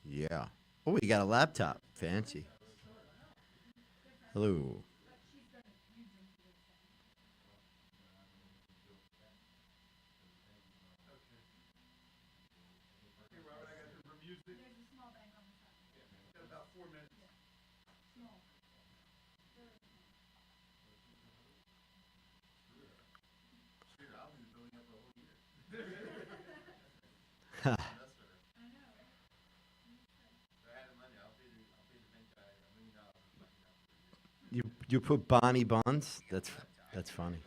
Yeah. Oh, you got a laptop. Fancy. Hello. You put Bonnie Buns? That's funny.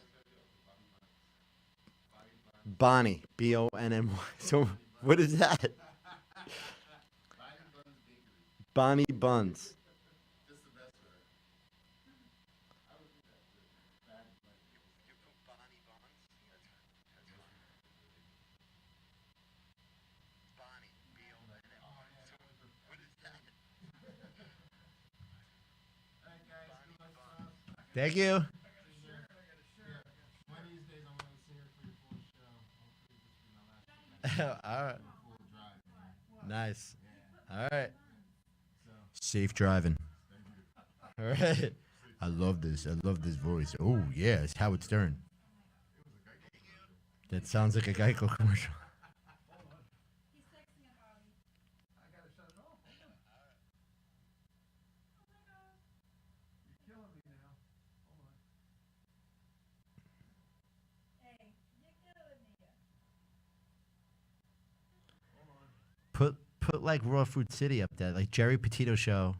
Bonnie, Bonny. So what is that? Bonnie Buns. Thank you. All right. Nice. All right. Safe driving. All right. I love this. I love this voice. Oh, yeah. It's Howard Stern. That sounds like a Geico commercial. Put like Raw Food City up there, like Geri Petito show,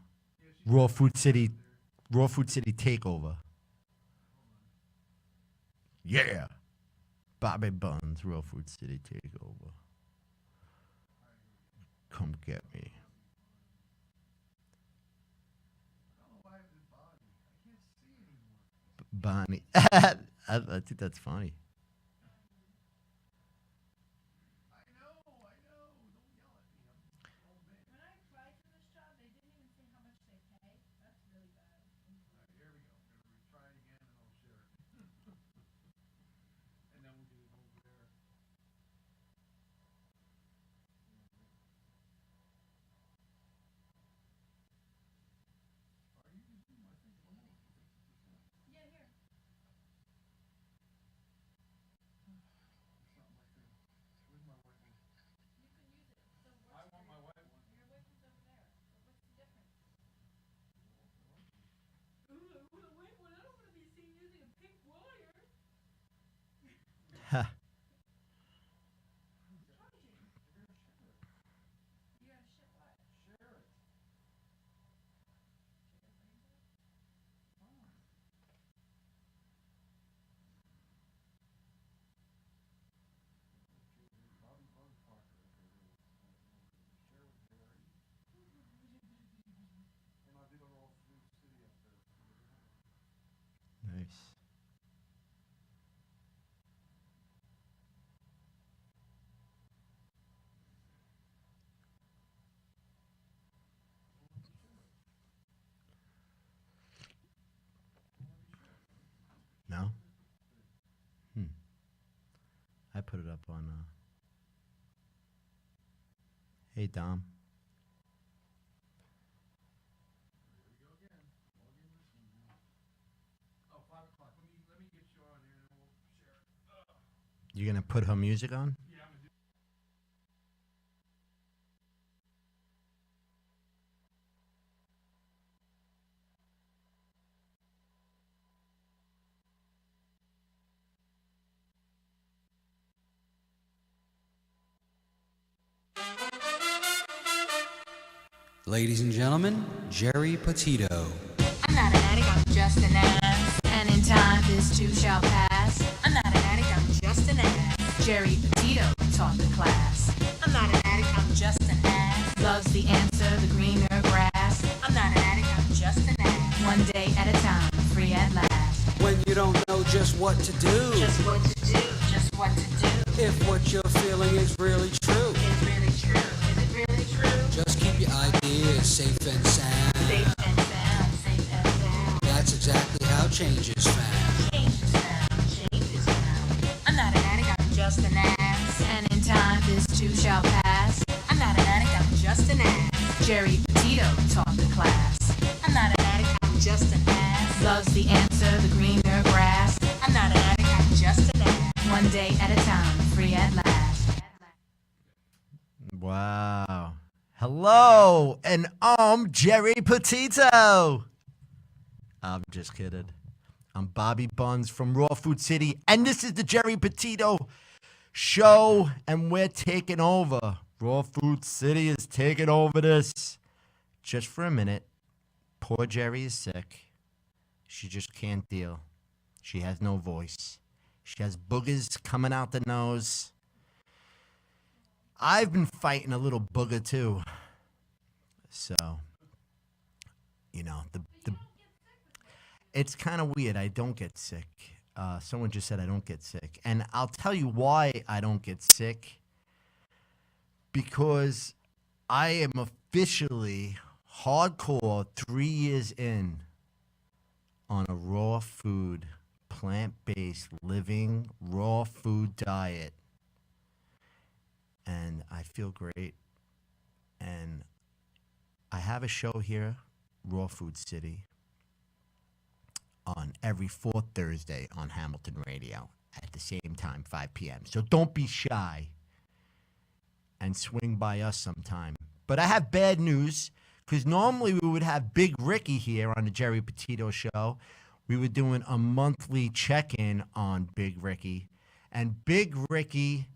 Raw Food City, Raw Food City takeover. Yeah, Bobby Buns, Raw Food City takeover. Come get me, Bonnie. I think that's funny. Ha. Nice. No. Hmm. I put it up on. Hey Dom. You gonna put her music on? Ladies and gentlemen, Geri Petito. I'm not an addict, I'm just an ass. And in time, this too shall pass. I'm not an addict, I'm just an ass. Geri Petito taught the class. I'm not an addict, I'm just an ass. Loves the answer, the greener grass. I'm not an addict, I'm just an ass. One day at a time, free at last. When you don't know just what to do, Just what to do, just what to do. if what you're feeling is really true, Is really true, is it really true? just keep your ideas safe and sound. Safe and sound, safe and sound. That's exactly how change is found. Change is found, change is found. I'm not an addict, I'm just an ass. And in time, this too shall pass. I'm not an addict, I'm just an ass. Geri Petito taught the class. I'm not an addict, I'm just an ass. Loves the answer, the greener grass. I'm not an addict, I'm just an ass. One day at a time, free at last. Wow. Hello, and I'm Geri Petito. I'm just kidding. I'm Bobby Buns from Raw Food City, and this is the Geri Petito Show, and we're taking over. Raw Food City is taking over this. Just for a minute, poor Geri is sick. She just can't deal. She has no voice. She has boogers coming out the nose. I've been fighting a little booger too. So, you know, it's kind of weird. I don't get sick. Someone just said I don't get sick. And I'll tell you why I don't get sick. Because I am officially hardcore 3 years in on a raw food, plant-based, living, raw food diet. And I feel great. And I have a show here, Raw Food City, on every fourth Thursday on Hamilton Radio at the same time, 5 p.m. So don't be shy and swing by us sometime. But I have bad news, because normally we would have Big Ricky here on the Geri Petito Show. We were doing a monthly check-in on Big Ricky. And Big Ricky,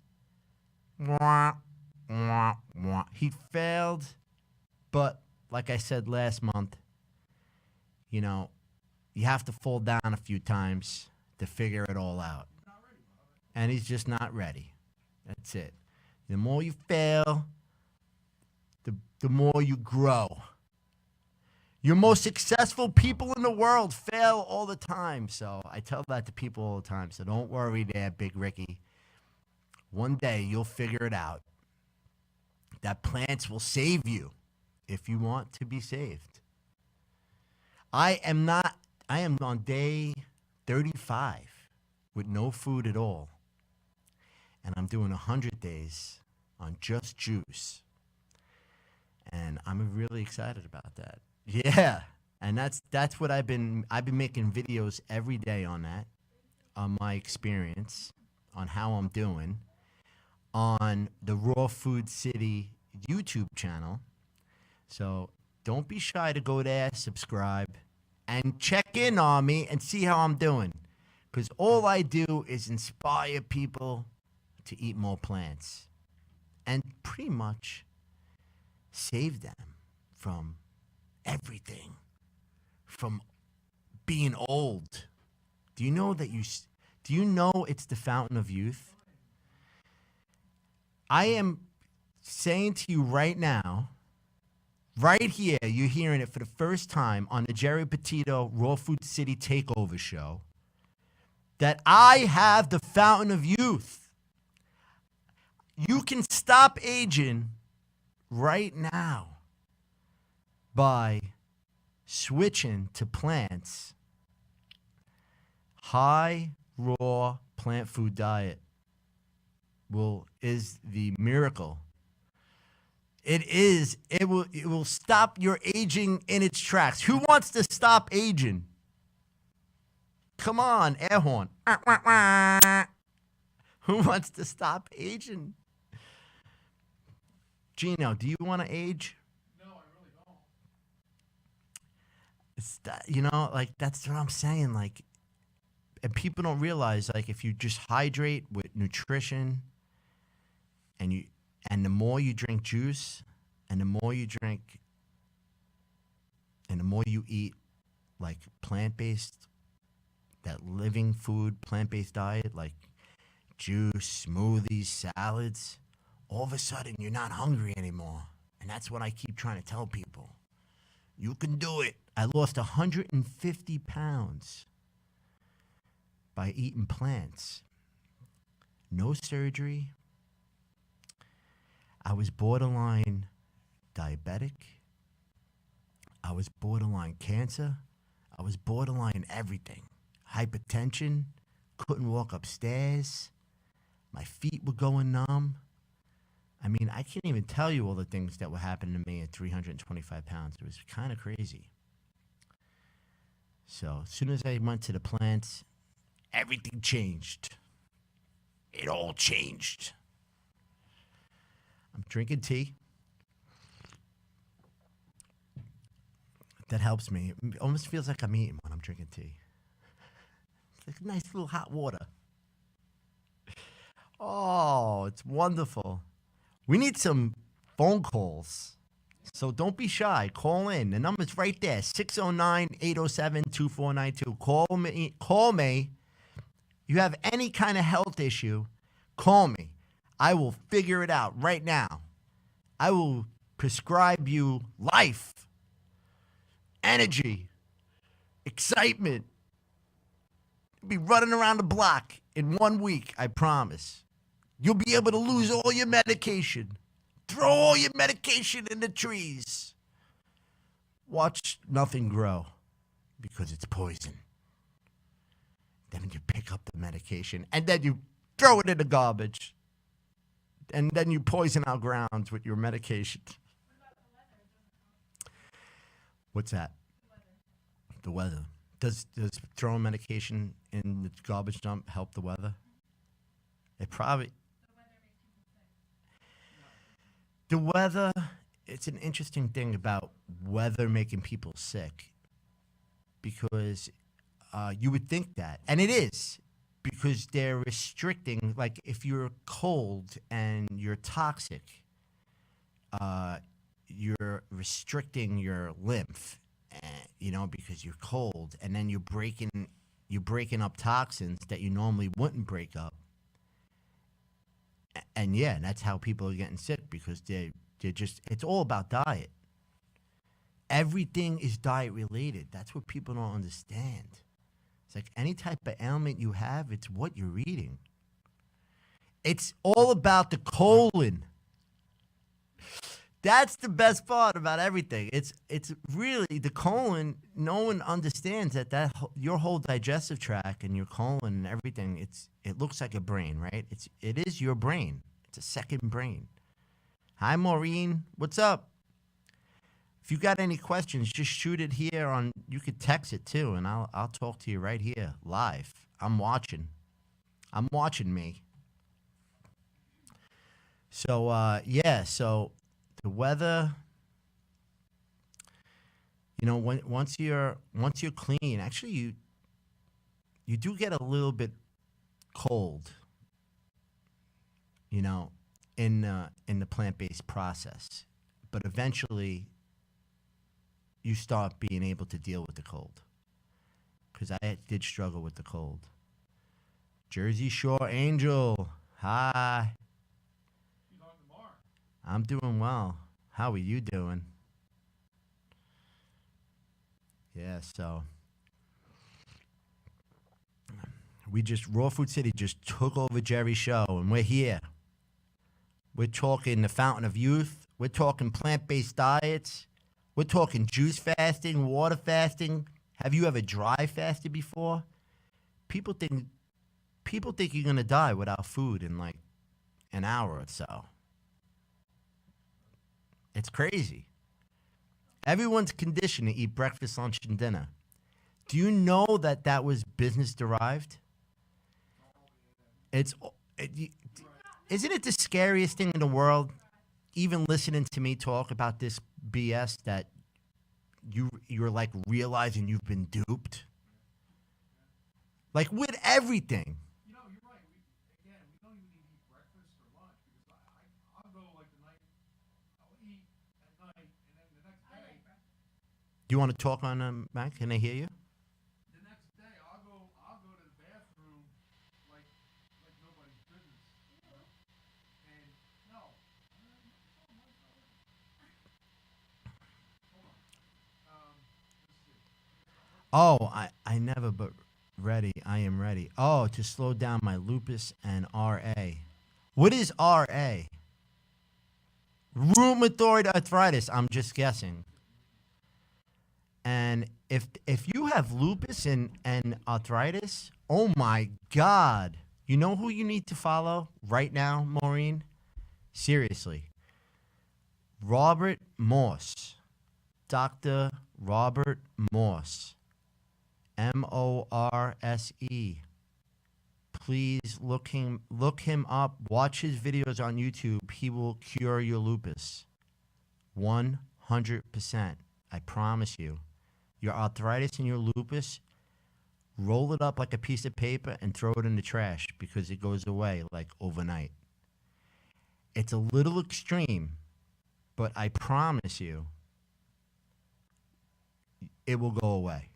he failed. But like I said last month, you know, you have to fall down a few times to figure it all out. And he's just not ready. That's it. The more you fail, the more you grow. Your most successful people in the world fail all the time. So I tell that to people all the time. So don't worry there, Big Ricky. One day you'll figure it out. That plants will save you if you want to be saved. I am on day 35 with no food at all. And I'm doing 100 days on just juice. And I'm really excited about that. Yeah. And that's what I've been making videos every day on that, on my experience, on how I'm doing, on the Raw Food City YouTube channel. So don't be shy to go there, subscribe, and check in on me and see how I'm doing. Because all I do is inspire people to eat more plants and pretty much save them from everything, from being old. Do you know it's the fountain of youth? I am saying to you right now, right here, you're hearing it for the first time on the Geri Petito Raw Food City Takeover Show, that I have the fountain of youth. You can stop aging right now by switching to plants. High raw plant food diet is the miracle. It will stop your aging in its tracks. Who wants to stop aging? Come on, air horn. Who wants to stop aging? Gino, do you want to age? No, I really don't. That's what I'm saying. And people don't realize, if you just hydrate with nutrition, and the more you drink juice, and the more you drink, and the more you eat, plant-based, that living food, plant-based diet, like juice, smoothies, salads, all of a sudden you're not hungry anymore. And that's what I keep trying to tell people. You can do it. I lost 150 pounds by eating plants. No surgery. I was borderline diabetic. I was borderline cancer. I was borderline everything. Hypertension. Couldn't walk upstairs. My feet were going numb. I mean, I can't even tell you all the things that were happening to me at 325 pounds. It was kind of crazy. So as soon as I went to the plant, everything changed. It all changed. I'm drinking tea. That helps me. It almost feels like I'm eating when I'm drinking tea. It's like nice little hot water. Oh, it's wonderful. We need some phone calls. So don't be shy. Call in. The number's right there. 609-807-2492. Call me. Call me. You have any kind of health issue, call me. I will figure it out right now. I will prescribe you life, energy, excitement. You'll be running around the block in 1 week, I promise. You'll be able to lose all your medication. Throw all your medication in the trees. Watch nothing grow because it's poison. Then you pick up the medication and then you throw it in the garbage. And then you poison our grounds with your medication. What's that? The weather. Does throwing medication in the garbage dump help the weather? It probably. The weather, it's an interesting thing about weather making people sick. Because you would think that. And it is. Because they're restricting, like if you're cold and you're toxic, you're restricting your lymph, because you're cold, and then you're breaking up toxins that you normally wouldn't break up. And yeah, that's how people are getting sick because they're just, it's all about diet. Everything is diet related. That's what people don't understand. It's like any type of ailment you have, it's what you're eating. It's all about the colon. That's the best part about everything. It's really the colon. No one understands that your whole digestive tract and your colon and everything. It looks like a brain, right? It is your brain. It's a second brain. Hi, Maureen. What's up? If you got any questions, just shoot it here on. You could text it too, and I'll talk to you right here live. I'm watching. I'm watching me. So yeah. So the weather. Once you're clean, actually you do get a little bit cold. In the plant-based process, but eventually. You start being able to deal with the cold. Because I did struggle with the cold. Jersey Shore Angel, hi. I'm doing well. How are you doing? Yeah, so. Raw Food City just took over Geri's show, and we're here. We're talking the fountain of youth. We're talking plant-based diets. We're talking juice fasting, water fasting. Have you ever dry fasted before? People think you're gonna die without food in like an hour or so. It's crazy. Everyone's conditioned to eat breakfast, lunch, and dinner. Do you know that was business derived? Isn't it the scariest thing in the world? Even listening to me talk about this BS that you're like realizing you've been duped. Like with everything. You're right. We don't even eat breakfast or lunch because I'll go like the night, I'll eat at night, and then the next day. Do you want to talk on Mac? Can I hear you? The next day I'll go to the bathroom like nobody's business. And no. Oh, I never, but ready. I am ready. Oh, to slow down my lupus and RA. What is RA? Rheumatoid arthritis. I'm just guessing. And if you have lupus and arthritis, oh my God. You know who you need to follow right now, Maureen? Seriously. Robert Morse. Dr. Robert Morse. Morse. Please look him up. Watch his videos on YouTube. He will cure your lupus. 100%. I promise you. Your arthritis and your lupus, roll it up like a piece of paper and throw it in the trash because it goes away like overnight. It's a little extreme, but I promise you, it will go away.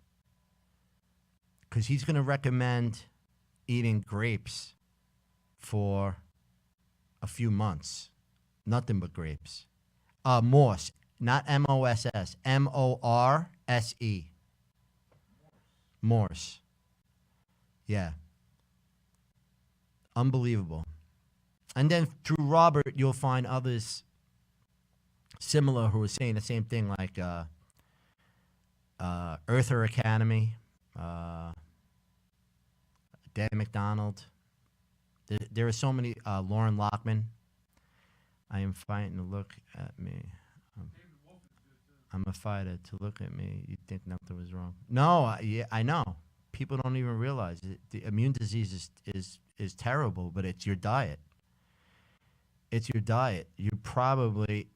Because he's going to recommend eating grapes for a few months. Nothing but grapes. Morse, not M-O-S-S, M-O-R-S-E. Morse. Yeah. Unbelievable. And then through Robert, you'll find others similar who are saying the same thing, like Earther Academy, Dan McDonald. There are so many. Lauren Lockman. I am fighting to look at me. I'm a fighter to look at me. You'd think nothing was wrong. No, yeah, I know. People don't even realize it. The immune disease is terrible, but it's your diet. It's your diet. You probably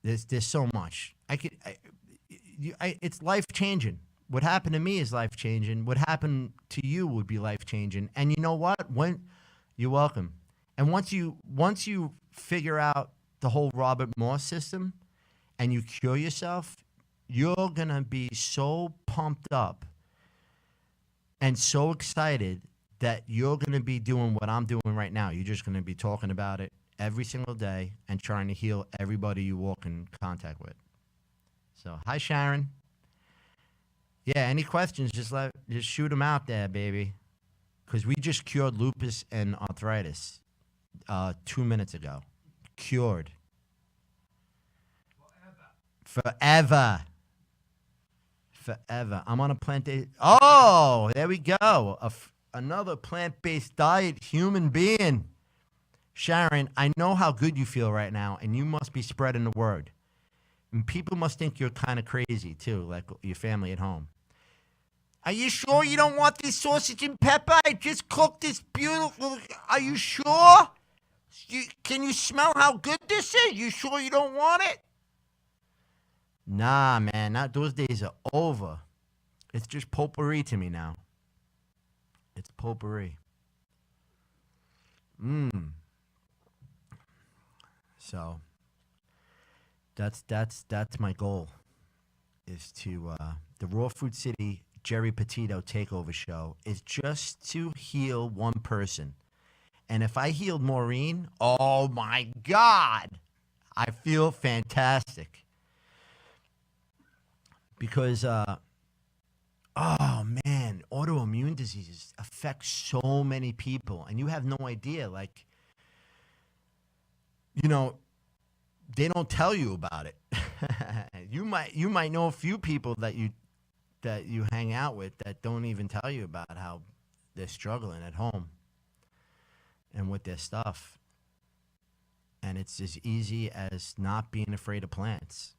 there's so much. It's life changing. What happened to me is life changing. What happened to you would be life changing. And you know what? You're welcome. And once you figure out the whole Robert Morse system and you cure yourself, you're going to be so pumped up and so excited that you're going to be doing what I'm doing right now. You're just going to be talking about it every single day and trying to heal everybody you walk in contact with. So, hi, Sharon. Yeah, any questions, just shoot them out there, baby. Because we just cured lupus and arthritis 2 minutes ago. Cured. Forever. I'm on a plant-based... Oh, there we go. Another plant-based diet human being. Sharon, I know how good you feel right now, and you must be spreading the word. And people must think you're kind of crazy, too, like your family at home. Are you sure you don't want this sausage and pepper? I just cooked this beautiful... Are you sure? Can you smell how good this is? You sure you don't want it? Nah, man, those days are over. It's just potpourri to me now. It's potpourri. So that's my goal, is to the Raw Food City Geri Petito takeover show is just to heal one person. And if I healed Maureen, oh my God, I feel fantastic. Because, oh man, autoimmune diseases affect so many people. And you have no idea, like, you know, they don't tell you about it. You might know a few people that you hang out with that don't even tell you about how they're struggling at home and with their stuff. And it's as easy as not being afraid of plants.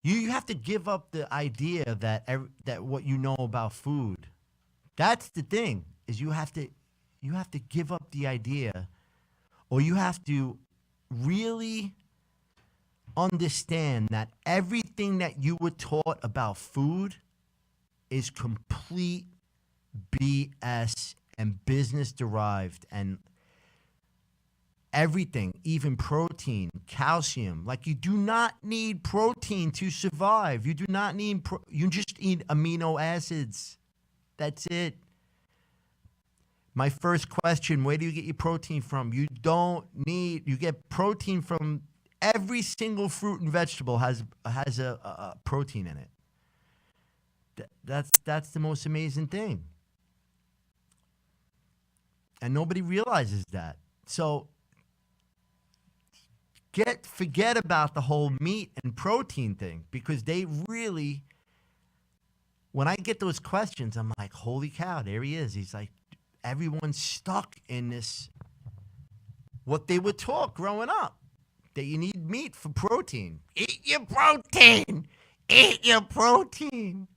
You have to give up the idea that what you know about food. That's the thing, is you have to give up the idea, or you have to really understand that everything that you were taught about food is complete BS and business derived, and everything, even protein, calcium. Like, you do not need protein to survive. You do not need, you just need amino acids. That's it. My first question, where do you get your protein from? You get protein from every single fruit and vegetable has a protein in it. That's the most amazing thing. And nobody realizes that. So forget about the whole meat and protein thing, because they really, when I get those questions, I'm like, holy cow, there he is. He's like, everyone's stuck in this what they were taught growing up, that you need meat for protein. Eat your protein. Eat your protein.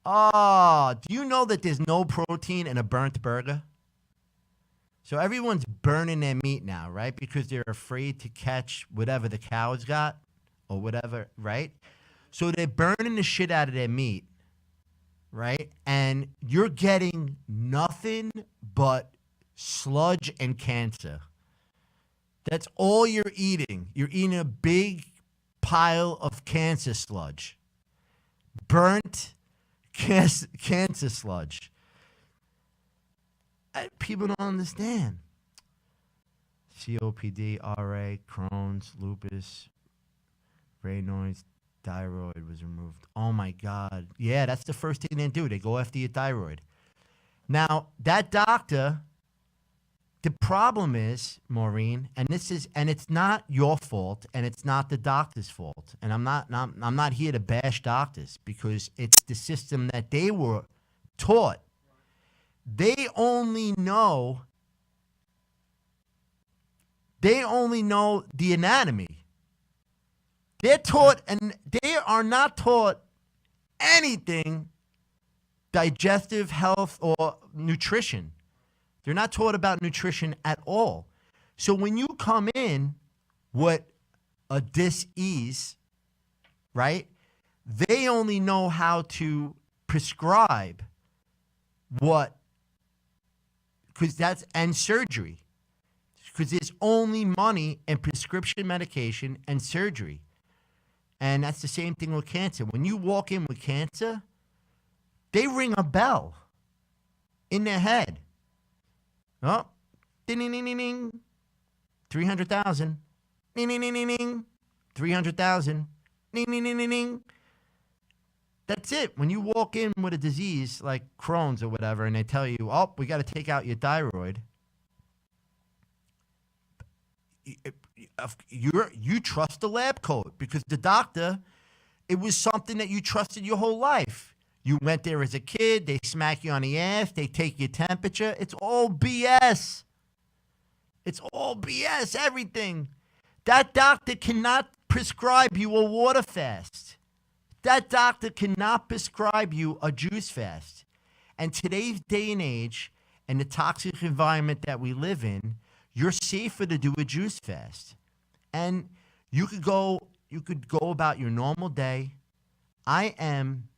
Oh, do you know that there's no protein in a burnt burger? So everyone's burning their meat now, right? Because they're afraid to catch whatever the cows got or whatever, right? So they're burning the shit out of their meat, right? And you're getting nothing but sludge and cancer. That's all you're eating. You're eating a big pile of cancer sludge. Burnt cancer sludge. People don't understand. COPD, RA, Crohn's, lupus, Raynaud's, thyroid was removed. Oh my God. Yeah, that's the first thing they do. They go after your thyroid. Now, that doctor, the problem is, Maureen, and it's not your fault and it's not the doctor's fault. And I'm not here to bash doctors because it's the system that they were taught. They only know the anatomy. They're taught, and they are not taught anything digestive health or nutrition. They're not taught about nutrition at all. So when you come in with a dis-ease, right, they only know how to prescribe and surgery. Because there's only money in prescription medication and surgery. And that's the same thing with cancer. When you walk in with cancer, they ring a bell in their head. Oh, ding, ding, ding, ding, ding. 300,000. Ding, ding, ding, ding, ding. 300,000. Ding, ding, ding, ding, ding. That's it. When you walk in with a disease like Crohn's or whatever, and they tell you, oh, we got to take out your thyroid, you trust the lab coat because the doctor, it was something that you trusted your whole life. You went there as a kid, they smack you on the ass, they take your temperature. It's all BS. It's all BS, everything. That doctor cannot prescribe you a water fast. That doctor cannot prescribe you a juice fast. And today's day and age and the toxic environment that we live in, you're safer to do a juice fast. And you could go about your normal day. I am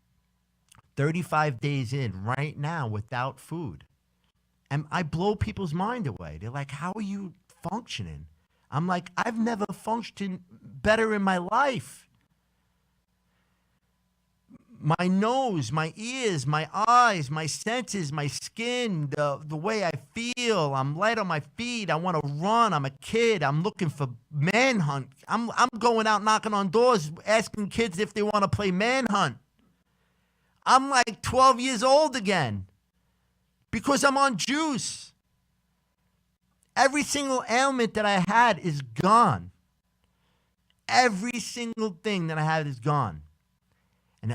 35 days in right now without food. And I blow people's mind away. They're like, how are you functioning? I'm like, I've never functioned better in my life. My nose, my ears, my eyes, my senses, my skin, the way I feel. I'm light on my feet. I want to run. I'm a kid. I'm looking for manhunt. I'm going out knocking on doors, asking kids if they want to play manhunt. I'm like 12 years old again because I'm on juice. Every single ailment that I had is gone. Every single thing that I had is gone. And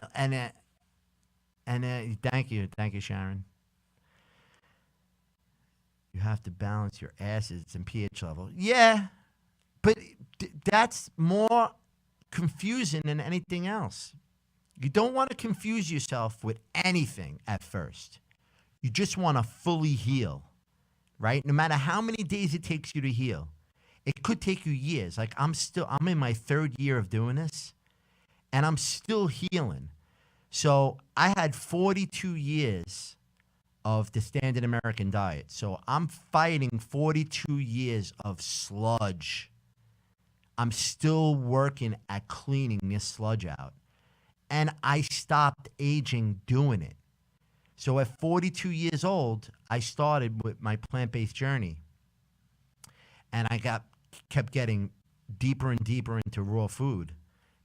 thank you, Sharon. You have to balance your acids and pH level. Yeah, but that's more confusing than anything else. You don't want to confuse yourself with anything at first. You just want to fully heal, right? No matter how many days it takes you to heal. It could take you years. Like I'm in my 3rd year of doing this. And I'm still healing. So I had 42 years of the standard American diet. So I'm fighting 42 years of sludge. I'm still working at cleaning this sludge out. And I stopped aging doing it. So at 42 years old, I started with my plant-based journey. And I kept getting deeper and deeper into raw food.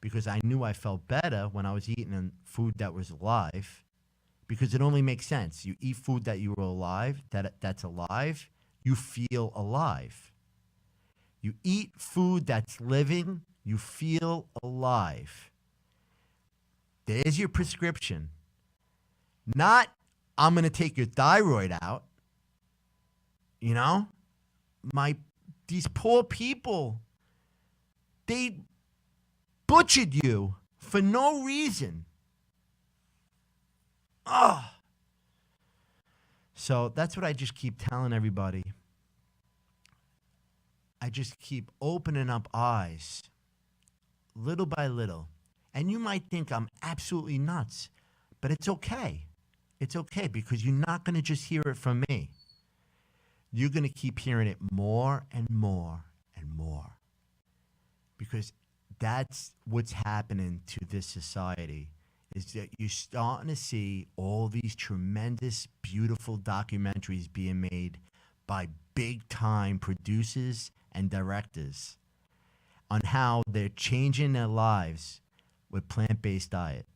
Because I knew I felt better when I was eating food that was alive. Because it only makes sense. You eat food that you were alive, that's alive, you feel alive. You eat food that's living, you feel alive. There's your prescription. Not, I'm going to take your thyroid out. You know? My these poor people, they butchered you for no reason. Oh. So that's what I just keep telling everybody. I just keep opening up eyes little by little. And you might think I'm absolutely nuts, but it's okay. It's okay because you're not going to just hear it from me. You're going to keep hearing it more and more and more. Because that's what's happening to this society, is that you're starting to see all these tremendous, beautiful documentaries being made by big-time producers and directors on how they're changing their lives with a plant-based diet.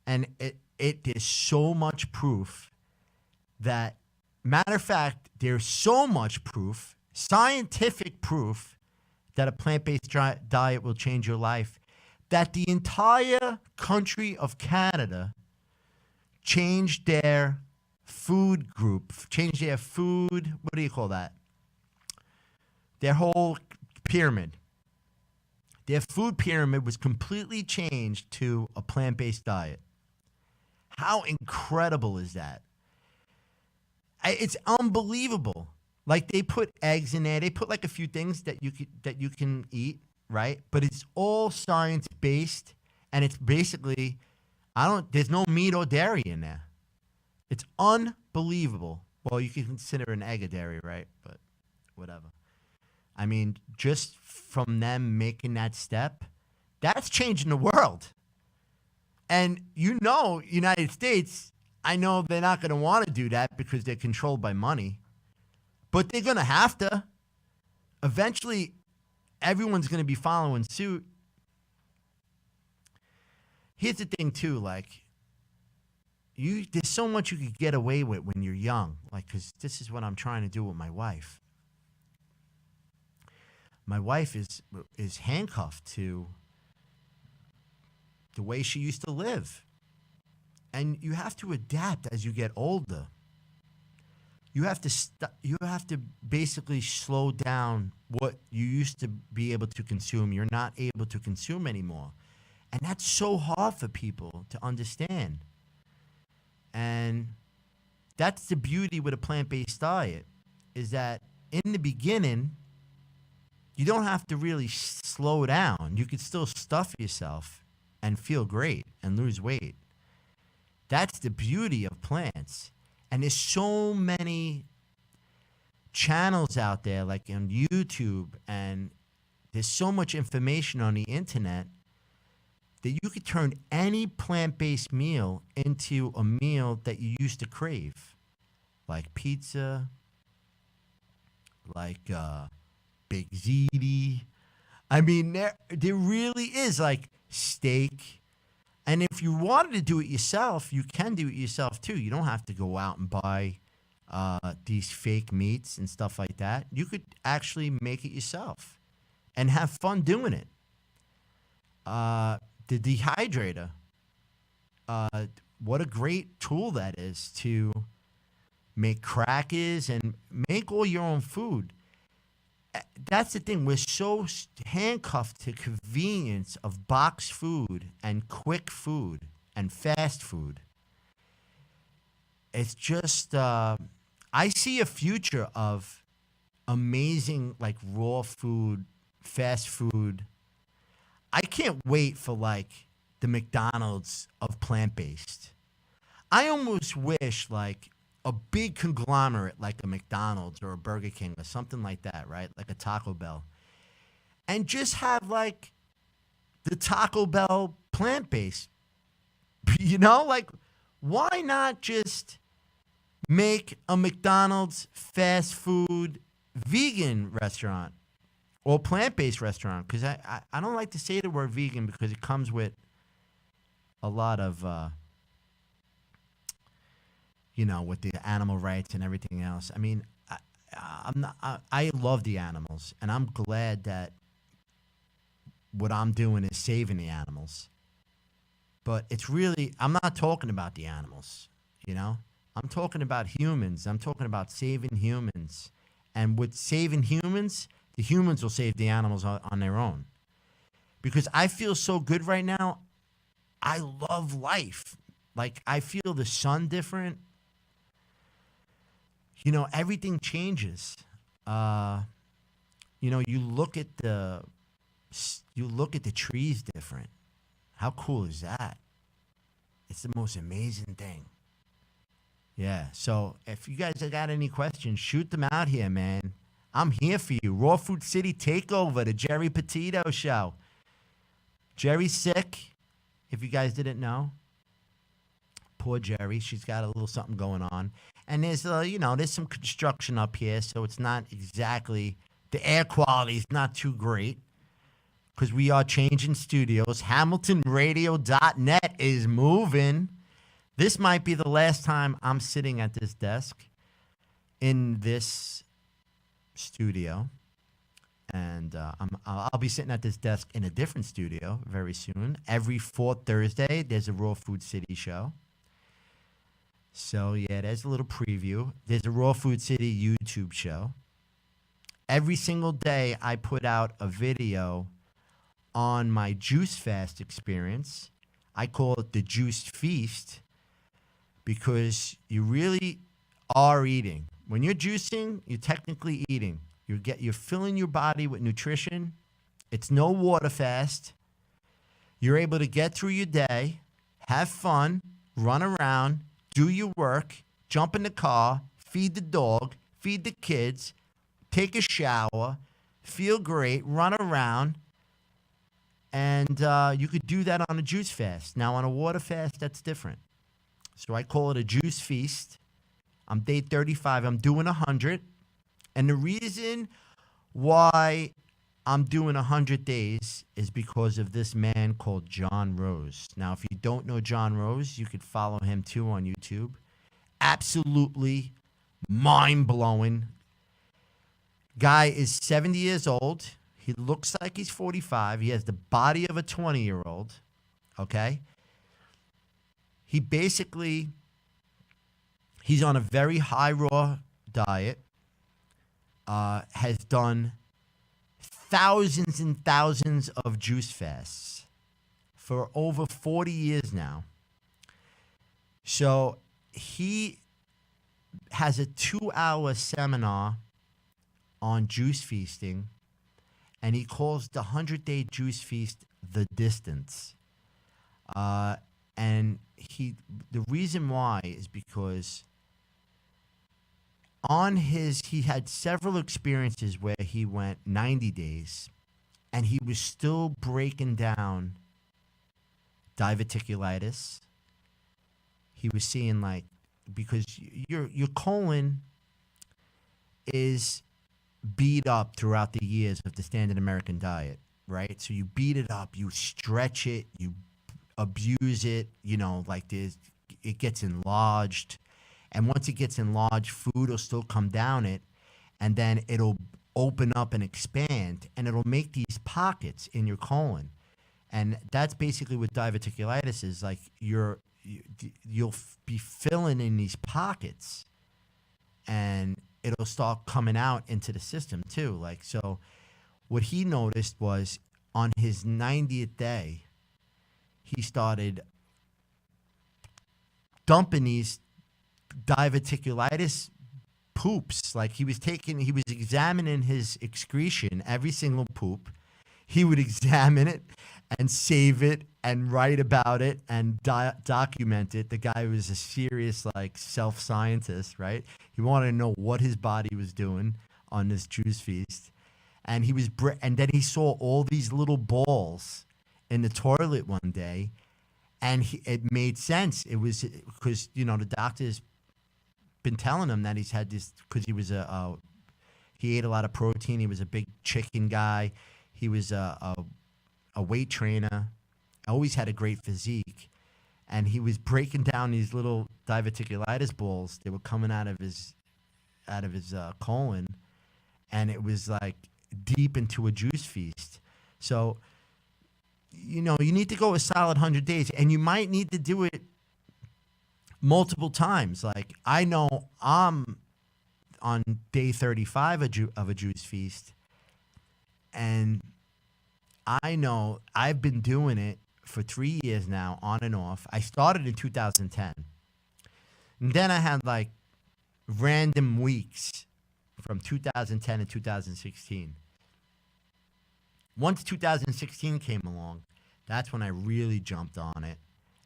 And there's so much proof that, matter of fact, there's so much proof, scientific proof, that a plant-based diet will change your life, that the entire country of Canada changed their food group, changed their food, what do you call that? Their whole pyramid. Their food pyramid was completely changed to a plant-based diet. How incredible is that? It's unbelievable. Like, they put eggs in there. They put like a few things that you can eat, right? But it's all science-based, and it's basically, there's no meat or dairy in there. It's unbelievable. Well, you can consider an egg a dairy, right? But whatever. I mean, just from them making that step, that's changing the world. And United States, I know they're not going to want to do that because they're controlled by money. But they're going to have to. Eventually, everyone's going to be following suit. Here's the thing, too. Like, there's so much you could get away with when you're young. Like, because this is what I'm trying to do with my wife. My wife is handcuffed to the way she used to live. And you have to adapt as you get older. You have to basically slow down what you used to be able to consume. You're not able to consume anymore. And that's so hard for people to understand. And that's the beauty with a plant-based diet, is that in the beginning, you don't have to really slow down. You could still stuff yourself and feel great and lose weight. That's the beauty of plants. And there's so many channels out there, like on YouTube, and there's so much information on the internet that you could turn any plant-based meal into a meal that you used to crave, like pizza, like Big ziti. I mean, there really is, like, steak. And if you wanted to do it yourself, you can do it yourself too. You don't have to go out and buy these fake meats and stuff like that. You could actually make it yourself and have fun doing it. The dehydrator, what a great tool that is to make crackers and make all your own food. That's the thing. We're so handcuffed to convenience of boxed food and quick food and fast food. It's just, I see a future of amazing, like, raw food, fast food. I can't wait for, like, the McDonald's of plant-based. I almost wish, like, a big conglomerate like a McDonald's or a Burger King or something like that, right? Like a Taco Bell. And just have, like, the Taco Bell plant-based. You know? Like, why not just make a McDonald's fast food vegan restaurant or plant-based restaurant? Because I don't like to say the word vegan because it comes with a lot of... with the animal rights and everything else. I mean, I love the animals, and I'm glad that what I'm doing is saving the animals. But it's really, I'm not talking about the animals, I'm talking about humans. I'm talking about saving humans And with saving humans, the humans will save the animals on their own. Because I feel so good right now. I love life. Like, I feel the sun different. You know, everything changes. You know, you look at the trees different. How cool is that? It's the most amazing thing. Yeah. So if you guys have got any questions, shoot them out here, man. I'm here for you. Raw Food City Takeover, the Geri Petito Show. Geri's sick, if you guys didn't know. Poor Geri. She's got a little something going on. And there's, you know, there's some construction up here, so it's not exactly, the air quality is not too great because we are changing studios. HamiltonRadio.net is moving. This might be the last time I'm sitting at this desk in this studio. And I'll be sitting at this desk in a different studio very soon. Every fourth Thursday, there's a Raw Food City show. So, yeah, there's a little preview. There's a Raw Food City YouTube show. Every single day, I put out a video on my Juice Fast experience. I call it the Juice Feast because you really are eating. When you're juicing, you're technically eating. You're filling your body with nutrition. It's no water fast. You're able to get through your day, have fun, run around, do your work, jump in the car, feed the dog, feed the kids, take a shower, feel great, run around, and you could do that on a juice fast. Now, on a water fast, that's different. So I call it a juice feast. I'm day 35. I'm doing 100. And the reason why I'm doing 100 days is because of this man called John Rose. Now, if you don't know John Rose, you could follow him too on YouTube. Absolutely mind-blowing. Guy is 70 years old. He looks like he's 45. He has the body of a 20-year-old. Okay? He basically, he's on a very high raw diet. Has done thousands and thousands of juice fasts for over 40 years now. So he has a 2-hour seminar on juice feasting, and he calls the 100-day juice feast the distance. And the reason why is because he had several experiences where he went 90 days and he was still breaking down diverticulitis. He was seeing, like, because your colon is beat up throughout the years of the standard American diet, right? So you beat it up, you stretch it, you abuse it, you know, like it gets enlarged. And once it gets enlarged, food will still come down it, and then it'll open up and expand, and it'll make these pockets in your colon. And that's basically what diverticulitis is. Like, you'll be filling in these pockets, and it'll start coming out into the system too. Like, so what he noticed was on his 90th day, he started dumping these diverticulitis poops. Like, he was examining his excretion, every single poop. He would examine it and save it and write about it and document it. The guy was a serious, like, self-scientist, right? He wanted to know what his body was doing on this juice feast. And and then he saw all these little balls in the toilet one day, and it made sense. It was because, you know, the doctors been telling him that he's had this because he ate a lot of protein. He was a big chicken guy. He was a weight trainer. Always had a great physique, and he was breaking down these little diverticulitis balls. They were coming out of his colon, and it was like deep into a juice feast. So, you know, you need to go a solid 100 days, and you might need to do it multiple times. Like, I know on day 35 of a juice feast, and I know I've been doing it for 3 years now, on and off. I started in 2010. And then I had like random weeks from 2010 to 2016. Once 2016 came along, that's when I really jumped on it,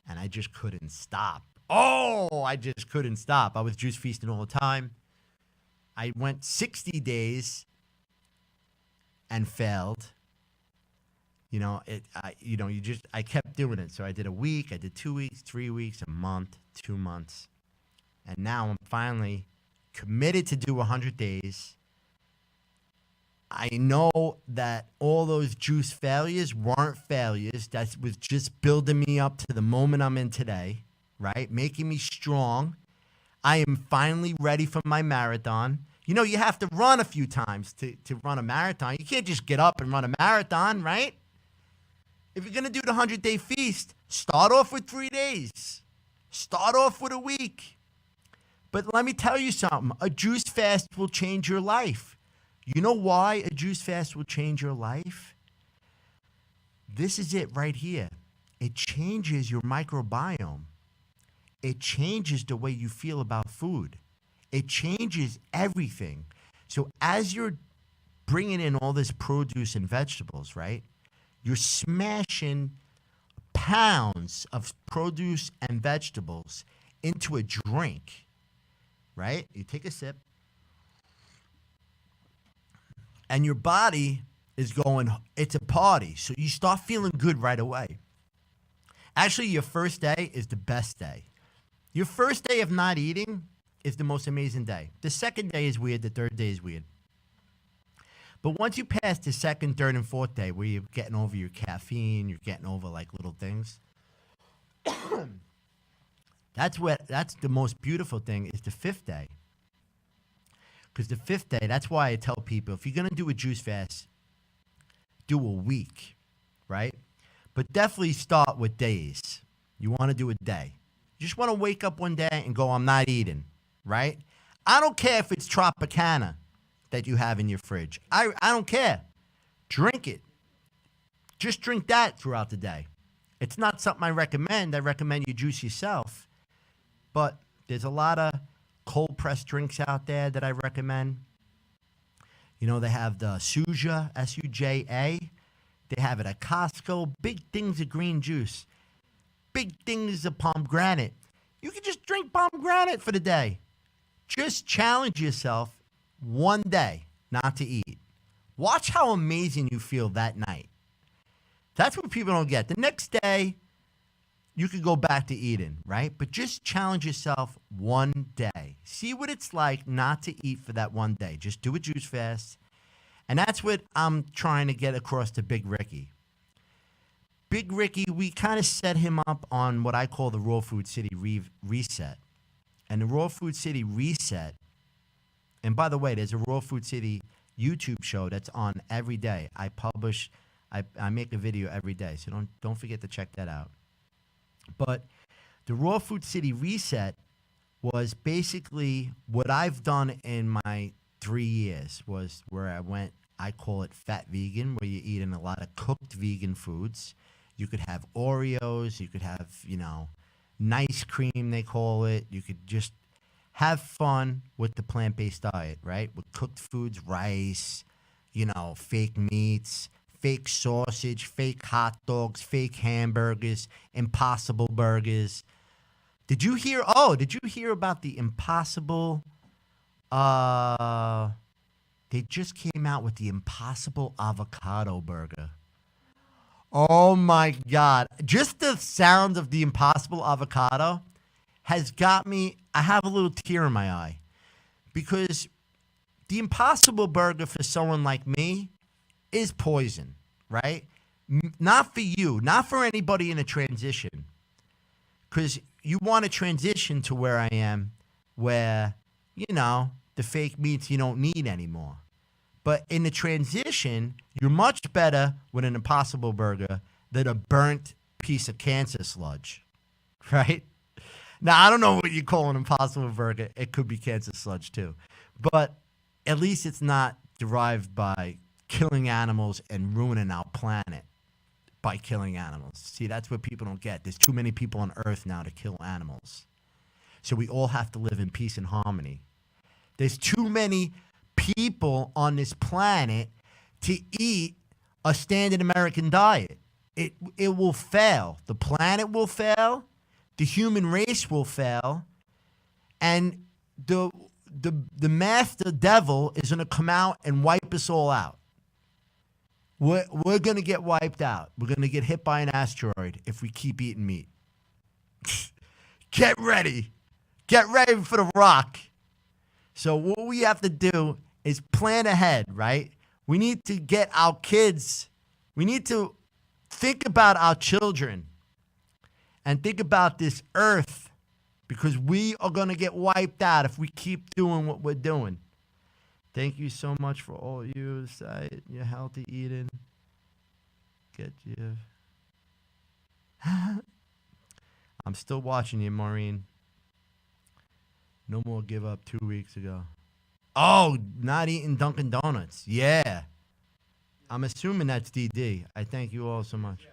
and I just couldn't stop. Oh, I just couldn't stop. I was juice feasting all the time. I went 60 days and failed. I kept doing it. So I did a week, I did 2 weeks, 3 weeks, a month, 2 months. And now I'm finally committed to do 100 days. I know that all those juice failures weren't failures. That was just building me up to the moment I'm in today, right? Making me strong. I am finally ready for my marathon. You have to run a few times to run a marathon. You can't just get up and run a marathon, right? If you're going to do the 100-day feast, start off with 3 days. Start off with a week. But let me tell you something. A juice fast will change your life. You know why a juice fast will change your life? This is it right here. It changes your microbiome. It changes the way you feel about food. It changes everything. So as you're bringing in all this produce and vegetables, right? You're smashing pounds of produce and vegetables into a drink, right? You take a sip, and your body is going, it's a party. So you start feeling good right away. Actually, your first day is the best day. Your first day of not eating is the most amazing day. The second day is weird. The third day is weird. But once you pass the second, third, and fourth day, where you're getting over your caffeine, you're getting over like little things, that's the most beautiful thing is the fifth day. Because the fifth day, that's why I tell people, if you're going to do a juice fast, do a week, right? But definitely start with days. You want to do a day. You just want to wake up one day and go, I'm not eating, right? I don't care if it's Tropicana that you have in your fridge. I don't care. Drink it. Just drink that throughout the day. It's not something I recommend. I recommend you juice yourself. But there's a lot of cold pressed drinks out there that I recommend. They have the Suja, S-U-J-A. They have it at Costco. Big things of green juice. Big things of pomegranate. You can just drink pomegranate for the day. Just challenge yourself one day not to eat. Watch how amazing you feel that night. That's what people don't get. The next day, you could go back to eating, right? But just challenge yourself one day. See what it's like not to eat for that one day. Just do a juice fast. And that's what I'm trying to get across to Big Ricky. Big Ricky, we kind of set him up on what I call the Raw Food City Reset. And the Raw Food City Reset, and by the way, there's a Raw Food City YouTube show that's on every day. I make a video every day, so don't forget to check that out. But the Raw Food City Reset was basically what I've done in my 3 years was where I went, I call it fat vegan, where you're eating a lot of cooked vegan foods. You could have Oreos, you could have, nice cream, they call it. You could just have fun with the plant-based diet, right? With cooked foods, rice, fake meats, fake sausage, fake hot dogs, fake hamburgers, Impossible burgers. Did you hear about the Impossible? They just came out with the Impossible avocado burger. Oh my God. Just the sound of the Impossible avocado has got me, I have a little tear in my eye. Because the Impossible burger for someone like me is poison, right? Not for you, not for anybody in a transition. Because you want to transition to where I am, where, the fake meats you don't need anymore. But in the transition, you're much better with an Impossible burger than a burnt piece of cancer sludge, right? Now, I don't know what you call an Impossible burger. It could be cancer sludge too. But at least it's not derived by killing animals and ruining our planet by killing animals. See, that's what people don't get. There's too many people on Earth now to kill animals. So we all have to live in peace and harmony. There's too many people on this planet to eat a standard American diet. It will fail. The planet will fail. The human race will fail. And the master devil is going to come out and wipe us all out. We're going to get wiped out. We're going to get hit by an asteroid if we keep eating meat. Get ready. Get ready for the rock. So what we have to do is plan ahead, right? We need to get our kids. We need to think about our children and think about this earth, because we are going to get wiped out if we keep doing what we're doing. Thank you so much for all you say. Your healthy eating. Get you. I'm still watching you, Maureen. No more give up 2 weeks ago. Oh, not eating Dunkin' Donuts. Yeah. I'm assuming that's DD. I thank you all so much.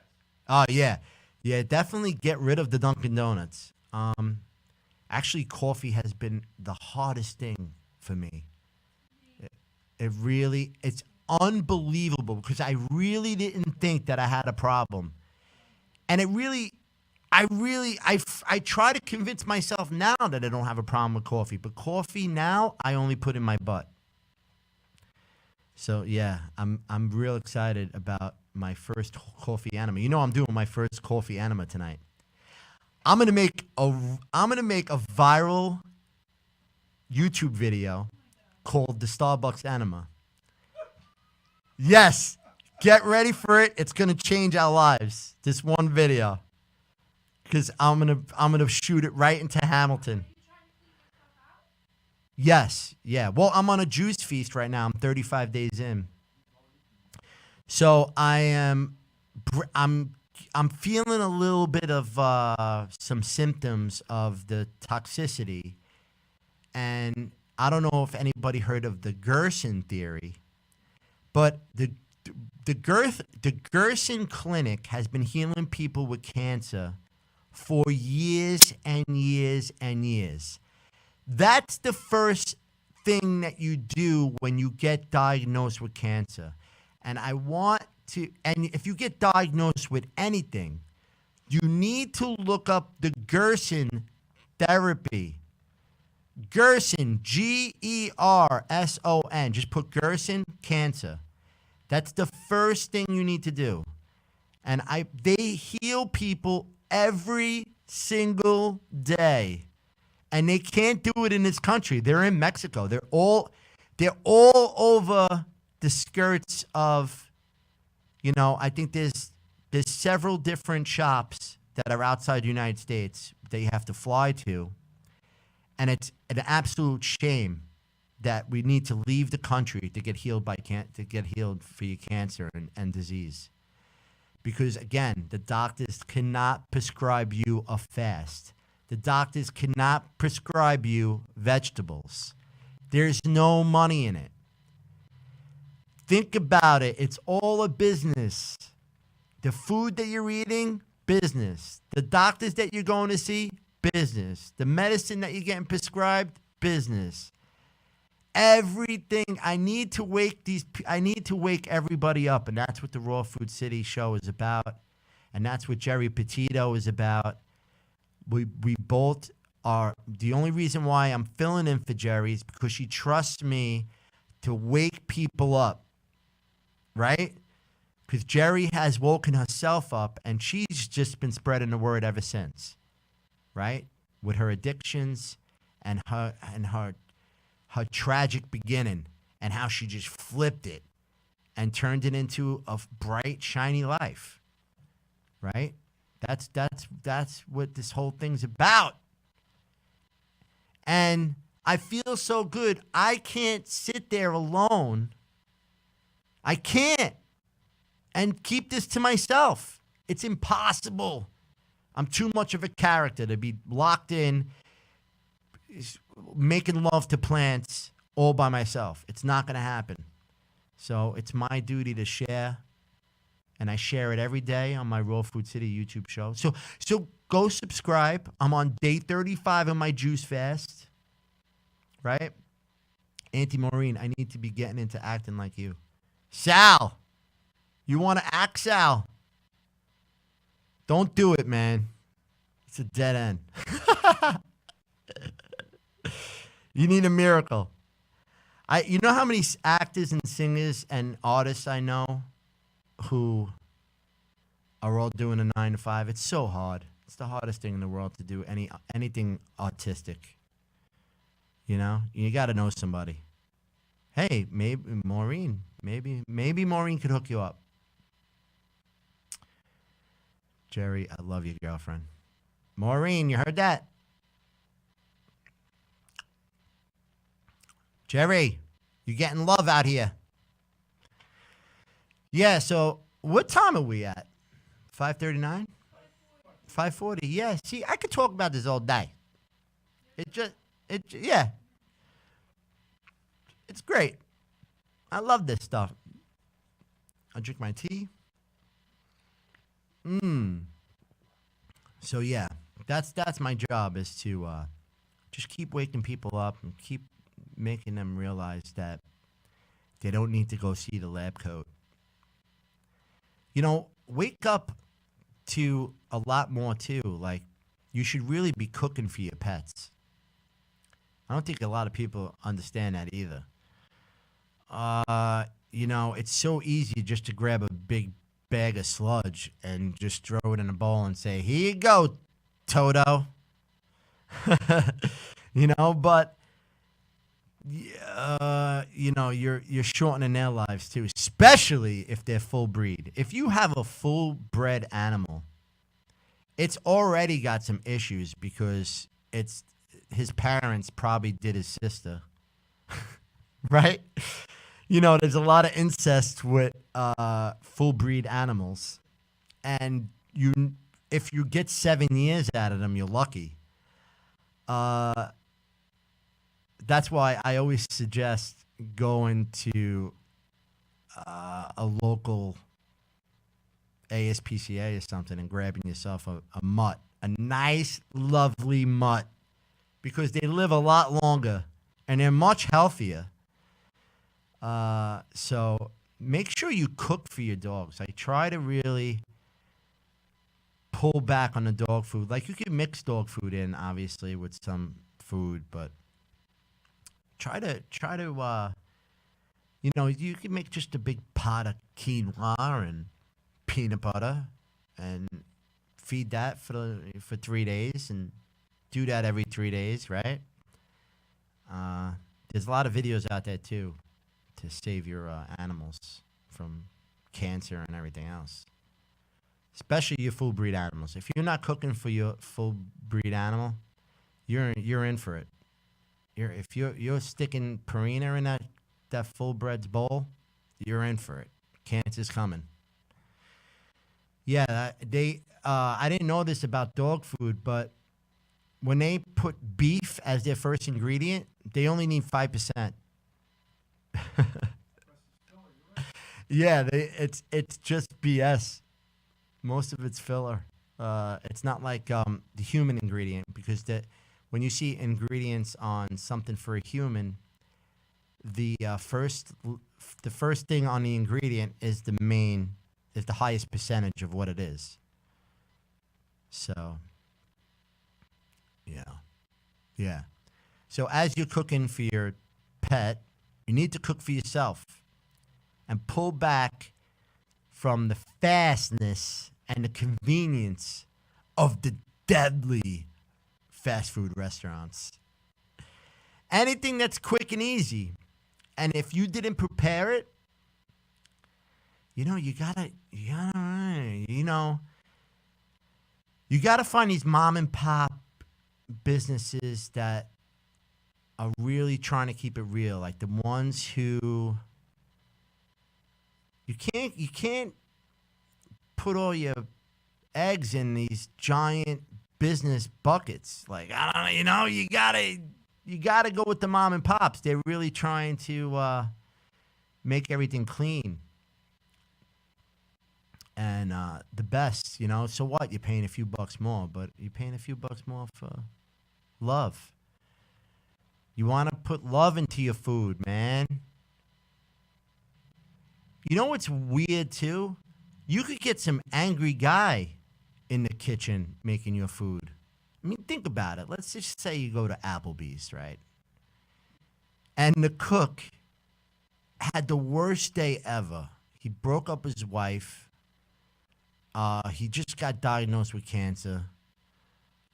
Oh, yeah. Yeah, definitely get rid of the Dunkin' Donuts. Actually, coffee has been the hardest thing for me. It's unbelievable, because I really didn't think that I had a problem. And I try to convince myself now that I don't have a problem with coffee. But coffee now, I only put in my butt. So yeah, I'm real excited about my first coffee enema. You know, I'm doing my first coffee enema tonight. I'm gonna make a viral YouTube video called the Starbucks enema. Yes, get ready for it. It's gonna change our lives. This one video, because I'm gonna shoot it right into Hamilton. Yes, yeah. Well, I'm on a juice feast right now. I'm 35 days in. So I'm feeling a little bit of some symptoms of the toxicity, and I don't know if anybody heard of the Gerson theory, but the Gerson Clinic has been healing people with cancer for years and years and years. That's the first thing that you do when you get diagnosed with cancer. And if you get diagnosed with anything, you need to look up the Gerson therapy. Gerson, Gerson. Just put Gerson cancer. That's the first thing you need to do. And they heal people every single day. And they can't do it in this country. They're in Mexico. They're all over the skirts of, I think there's several different shops that are outside the United States that you have to fly to. And it's an absolute shame that we need to leave the country to get healed for your cancer and disease. Because again, the doctors cannot prescribe you a fast. The doctors cannot prescribe you vegetables. There's no money in it. Think about it. It's all a business. The food that you're eating, business. The doctors that you're going to see, business. The medicine that you're getting prescribed, business. Everything. I need to wake everybody up, and that's what the Raw Food City show is about, and that's what Geri Petito is about. We both are. The only reason why I'm filling in for Geri is because she trusts me to wake people up, right? Because Geri has woken herself up, and she's just been spreading the word ever since, right? With her addictions and her tragic beginning, and how she just flipped it and turned it into a bright, shiny life, right? That's what this whole thing's about. And I feel so good. I can't sit there alone. I can't. And keep this to myself. It's impossible. I'm too much of a character to be locked in, making love to plants all by myself. It's not going to happen. So it's my duty to share, and I share it every day on my Raw Food City YouTube show. So go subscribe. I'm on day 35 of my juice fast, right? Auntie Maureen, I need to be getting into acting like you. Sal, you want to act, Sal? Don't do it, man. It's a dead end. You need a miracle. You know how many actors and singers and artists I know who are all doing a 9 to 5? It's so hard. It's the hardest thing in the world to do anything artistic. You know, you got to know somebody. Hey, maybe Maureen. Maybe Maureen could hook you up. Geri, I love you, girlfriend. Maureen, you heard that? Geri, you're getting love out here. Yeah, so what time are we at? 5:39? 5:40. Yeah, see, I could talk about this all day. Yeah. It's great. I love this stuff. I drink my tea. So yeah, that's my job, is to just keep waking people up and keep making them realize that they don't need to go see the lab coat. You know, wake up to a lot more too. Like, you should really be cooking for your pets. I don't think a lot of people understand that either. You know, it's so easy just to grab a big bag of sludge and just throw it in a bowl and say, "Here you go, Toto." You know, but you know, you're shortening their lives too, especially if they're full breed. If you have a full bred animal, it's already got some issues because it's his parents probably did his sister, right? You know, there's a lot of incest with full breed animals, and if you get 7 years out of them, you're lucky. That's why I always suggest going to a local ASPCA or something and grabbing yourself a mutt, a nice, lovely mutt, because they live a lot longer and they're much healthier. So make sure you cook for your dogs. I try to really pull back on the dog food. Like, you can mix dog food in, obviously, with some food, but try to you know, you can make just a big pot of quinoa and peanut butter and feed that for 3 days, and do that every 3 days, right? There's a lot of videos out there too to save your animals from cancer and everything else, especially your full breed animals. If you're not cooking for your full breed animal, you're in for it. If you're sticking Purina in that full bred's bowl, you're in for it. Cancer's coming. Yeah, I didn't know this about dog food, but when they put beef as their first ingredient, they only need 5%. Yeah, it's just BS. Most of it's filler. It's not like the human ingredient, because when you see ingredients on something for a human, the first thing on the ingredient is the highest percentage of what it is. So, yeah. So as you're cooking for your pet, you need to cook for yourself and pull back from the fastness and the convenience of the deadly fast food restaurants. Anything that's quick and easy. And if you didn't prepare it, you gotta find these mom and pop businesses that are really trying to keep it real, like the ones who you can't put all your eggs in these giant business buckets. Like, I don't know, you you got to go with the mom and pops. They're really trying to make everything clean and the best, you know. So what? You're paying a few bucks more, but you're paying a few bucks more for love. You want to put love into your food, man. You know what's weird too? You could get some angry guy in the kitchen making your food. I mean, think about it. Let's just say you go to Applebee's, right? And the cook had the worst day ever. He broke up his wife. He just got diagnosed with cancer.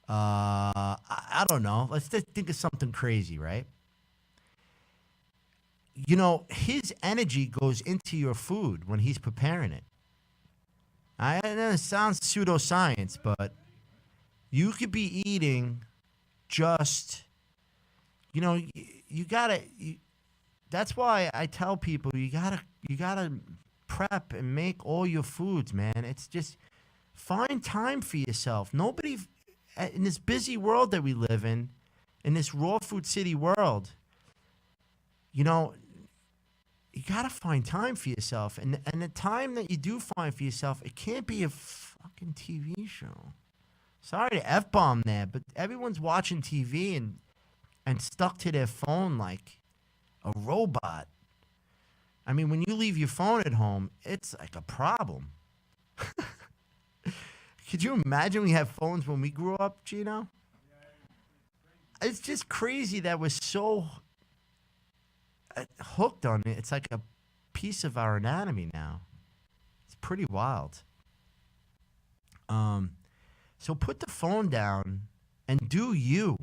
I don't know. Let's just think of something crazy, right? You know, his energy goes into your food when he's preparing it. I know it sounds pseudoscience, but you could be eating just, you know, you gotta. That's why I tell people you gotta prep and make all your foods, man. It's just find time for yourself. Nobody in this busy world that we live in this raw food city world, you know. You gotta find time for yourself, and the time that you do find for yourself, it can't be a fucking TV show. Sorry to F-bomb there, but everyone's watching TV and stuck to their phone like a robot. I mean, when you leave your phone at home, it's like a problem. Could you imagine we had phones when we grew up, Gino? It's just crazy that we're so hooked on it. It's like a piece of our anatomy now. It's pretty wild. So put the phone down and do you.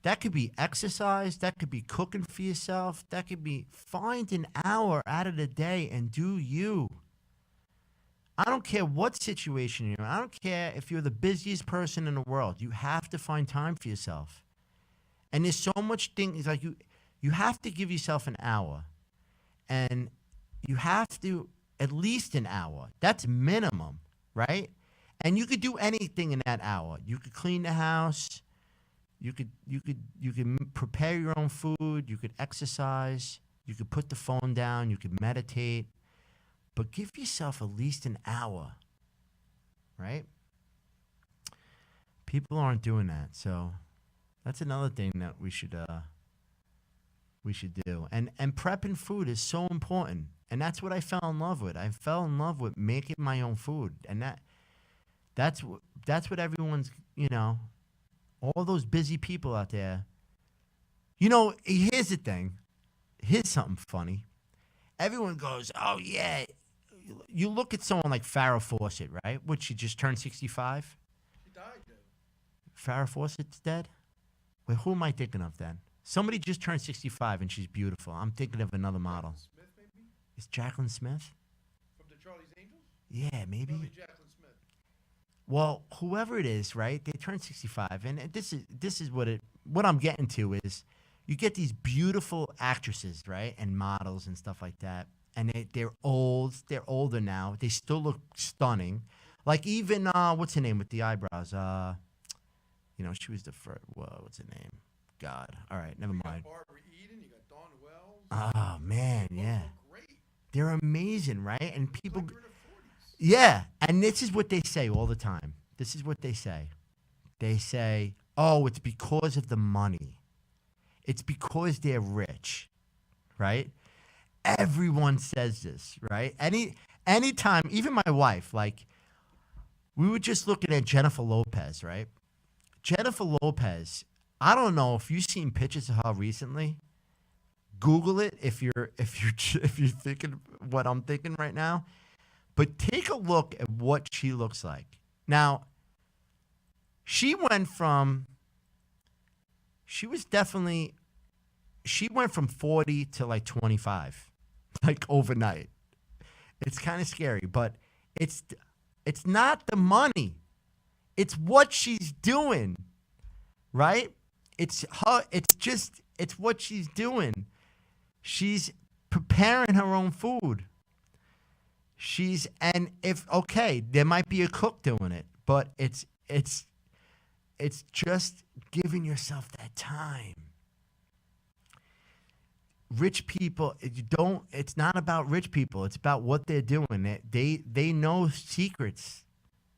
That could be exercise. That could be cooking for yourself. That could be find an hour out of the day and do you. I don't care what situation you're in. I don't care if you're the busiest person in the world. You have to find time for yourself. And there's so much things like you have to give yourself an hour, and you have to at least an hour. That's minimum, right? And you could do anything in that hour. You could clean the house. You could prepare your own food. You could exercise. You could put the phone down. You could meditate. But give yourself at least an hour, right? People aren't doing that, so that's another thing that we should do. And prepping food is so important. And that's what I fell in love with. I fell in love with making my own food. And that's what everyone's, you know, all those busy people out there. You know, here's the thing. Here's something funny. Everyone goes, oh, yeah. You look at someone like Farrah Fawcett, right? Which she just turned 65. She died, dude. Farrah Fawcett's dead? Wait, who am I thinking of then? Somebody just turned 65 and she's beautiful. I'm thinking of another model. Smith, maybe? Is Jacqueline Smith? From the Charlie's Angels? Yeah, maybe. Probably Jacqueline Smith. Well, whoever it is, right? They turn 65, and this is what I'm getting to is you get these beautiful actresses, right, and models and stuff like that, and they're old. They're older now. They still look stunning. Like even what's her name with the eyebrows? You know, she was the first. Whoa, what's her name? God. All right, never mind. You got Barbara Eden. You got Dawn Wells. Oh man, yeah. Great. They're amazing, right? And people. Like they're in their 40s. Yeah, and this is what they say all the time. This is what they say. They say, oh, it's because of the money. It's because they're rich, right? Everyone says this, right? Anytime, even my wife, like, we were just looking at Jennifer Lopez, right? Jennifer Lopez, I don't know if you've seen pictures of her recently. Google it if you're thinking what I'm thinking right now. But take a look at what she looks like. Now, she went from 40 to like 25, like overnight. It's kind of scary, but it's not the money. It's what she's doing, right? It's her. It's what she's doing. She's preparing her own food. There might be a cook doing it, but it's it's just giving yourself that time. Rich people, it's not about rich people. It's about what they're doing. They know secrets.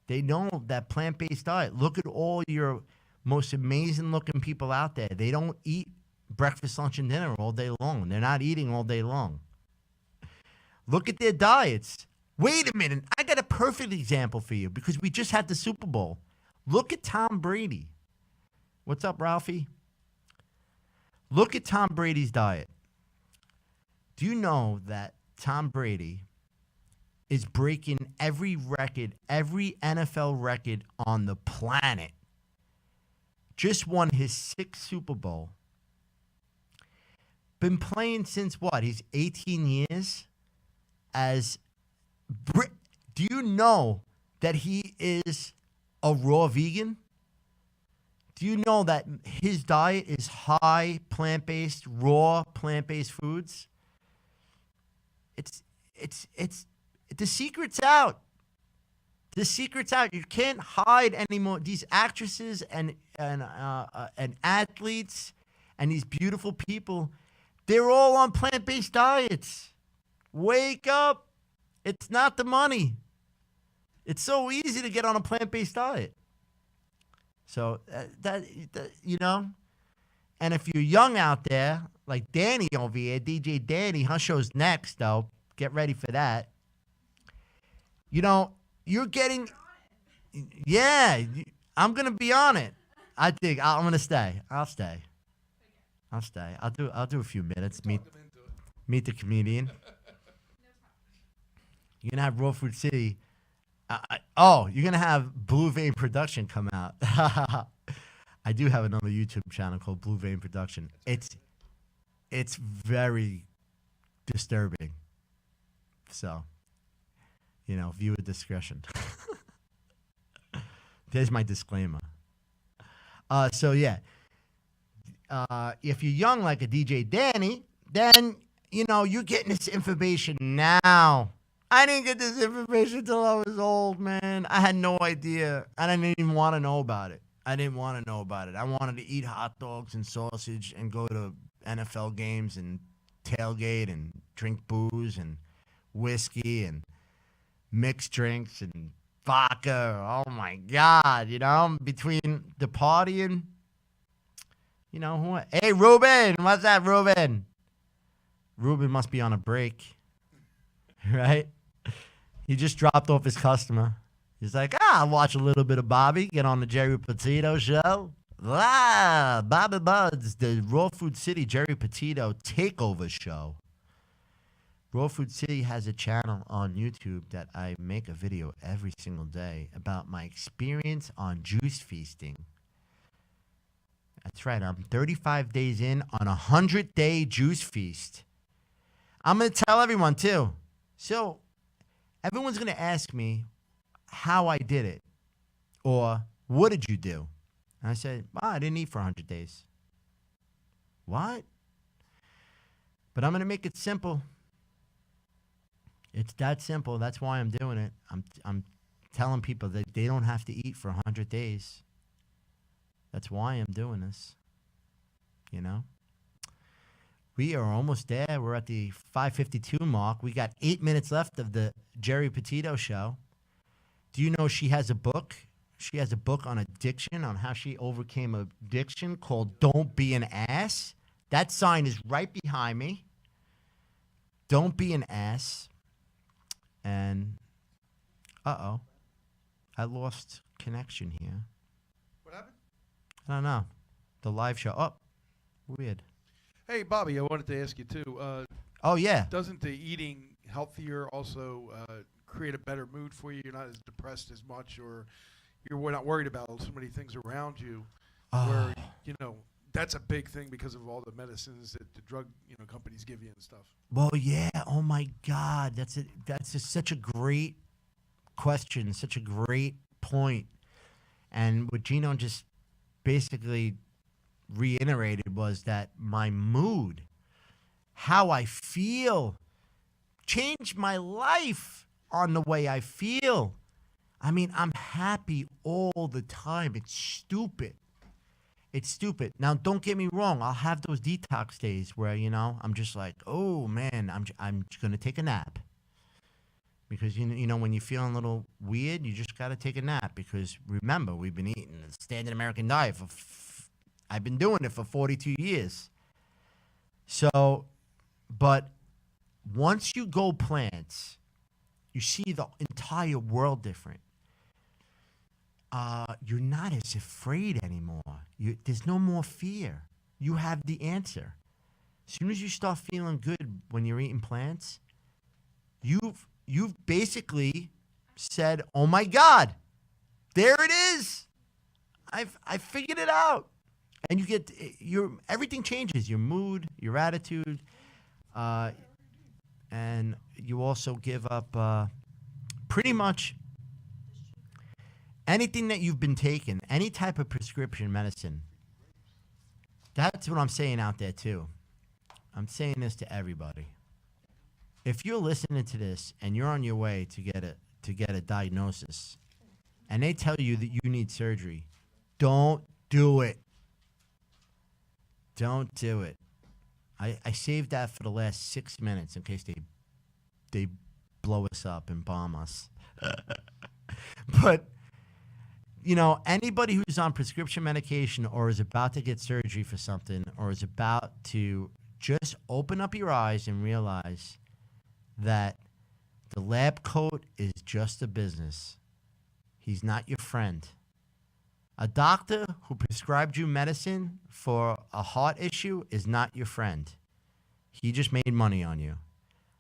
They know that plant-based diet. Look at all your most amazing looking people out there. They don't eat breakfast, lunch, and dinner all day long. They're not eating all day long. Look at their diets. Wait a minute. I got a perfect example for you because we just had the Super Bowl. Look at Tom Brady. What's up, Ralphie? Look at Tom Brady's diet. Do you know that Tom Brady is breaking every record, every NFL record on the planet? Just won his 6th Super Bowl. Been playing since what? He's 18 years. Do you know that he is a raw vegan? Do you know that his diet is high plant-based, raw plant-based foods? It's the secret's out. The secret's out. You can't hide anymore. These actresses and athletes and these beautiful people, they're all on plant-based diets. Wake up. It's not the money. It's so easy to get on a plant-based diet. So that you know, and if you're young out there, like Danny over here, DJ Danny, her show's next though. Get ready for that. You know, you're getting, yeah, I'm gonna be on it. I think I'm gonna stay. I'll stay. I'll do a few minutes. Meet the comedian. You're gonna have Raw Food City. You're gonna have Blue Vein Production come out. I do have another YouTube channel called Blue Vein Production. It's very disturbing. So, you know, viewer discretion. There's my disclaimer. So yeah, if you're young like a DJ Danny, then you know you're getting this information now. I didn't get this information until I was old, man. I had no idea. I didn't even want to know about it. I wanted to eat hot dogs and sausage and go to NFL games and tailgate and drink booze and whiskey and mixed drinks and vodka. Oh, my God. You know, between the party and, you know, who? Hey, Ruben. What's that, Ruben? Ruben must be on a break, right? He just dropped off his customer. He's like, I'll watch a little bit of Bobby, get on the Geri Petito show. Bobby Buds, the Raw Food City Geri Petito takeover show. Raw Food City has a channel on YouTube that I make a video every single day about my experience on juice feasting. That's right, I'm 35 days in on a 100-day juice feast. I'm going to tell everyone, too. So, everyone's going to ask me how I did it or what did you do? And I said, I didn't eat for 100 days. What? But I'm going to make it simple. It's that simple. That's why I'm doing it. I'm telling people that they don't have to eat for 100 days. That's why I'm doing this. You know? We are almost there. We're at the 5:52 mark. We got 8 minutes left of the Geri Petito show. Do you know she has a book? She has a book on addiction, on how she overcame addiction called Don't Be an Ass. That sign is right behind me. Don't be an ass. And, I lost connection here. What happened? I don't know. The live show. Oh, weird. Hey, Bobby, I wanted to ask you, too. Oh, yeah. Doesn't the eating healthier also create a better mood for you? You're not as depressed as much, or you're not worried about so many things around you where, you know, that's a big thing because of all the medicines that the drug, you know, companies give you and stuff. Well, yeah. Oh, my God. That's just such a great question, such a great point. And what Gino just basically reiterated was that my mood, how I feel, changed my life on the way I feel. I mean, I'm happy all the time. It's stupid. It's stupid. Now, don't get me wrong. I'll have those detox days where, I'm just like, oh, man, I'm just going to take a nap. Because, when you're feeling a little weird, you just got to take a nap. Because, remember, we've been eating the standard American diet I've been doing it for 42 years. So, but once you go plants, you see the entire world different. You're not as afraid anymore. There's no more fear. You have the answer. As soon as you start feeling good when you're eating plants, you've basically said, "Oh my God, there it is. I figured it out." And you get everything changes. Your mood, your attitude, and you also give up pretty much anything that you've been taking, any type of prescription medicine. That's what I'm saying out there too. I'm saying this to everybody. If you're listening to this and you're on your way to get a diagnosis, and they tell you that you need surgery, don't do it. Don't do it. I saved that for the last 6 minutes in case they blow us up and bomb us. But anybody who's on prescription medication or is about to get surgery for something or is about to just open up your eyes and realize that the lab coat is just a business. He's not your friend. A doctor who prescribed you medicine for a heart issue is not your friend. He just made money on you.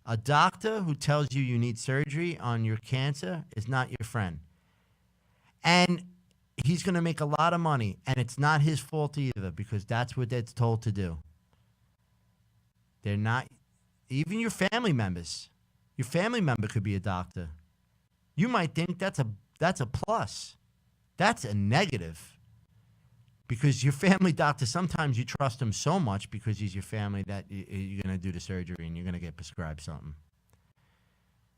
A doctor who tells you you need surgery on your cancer is not your friend. And he's going to make a lot of money, and it's not his fault either because that's what they're told to do. They're not, even your family members. Your family member could be a doctor. You might think that's a plus. That's a negative. Because your family doctor, sometimes you trust him so much because he's your family that you're going to do the surgery and you're going to get prescribed something.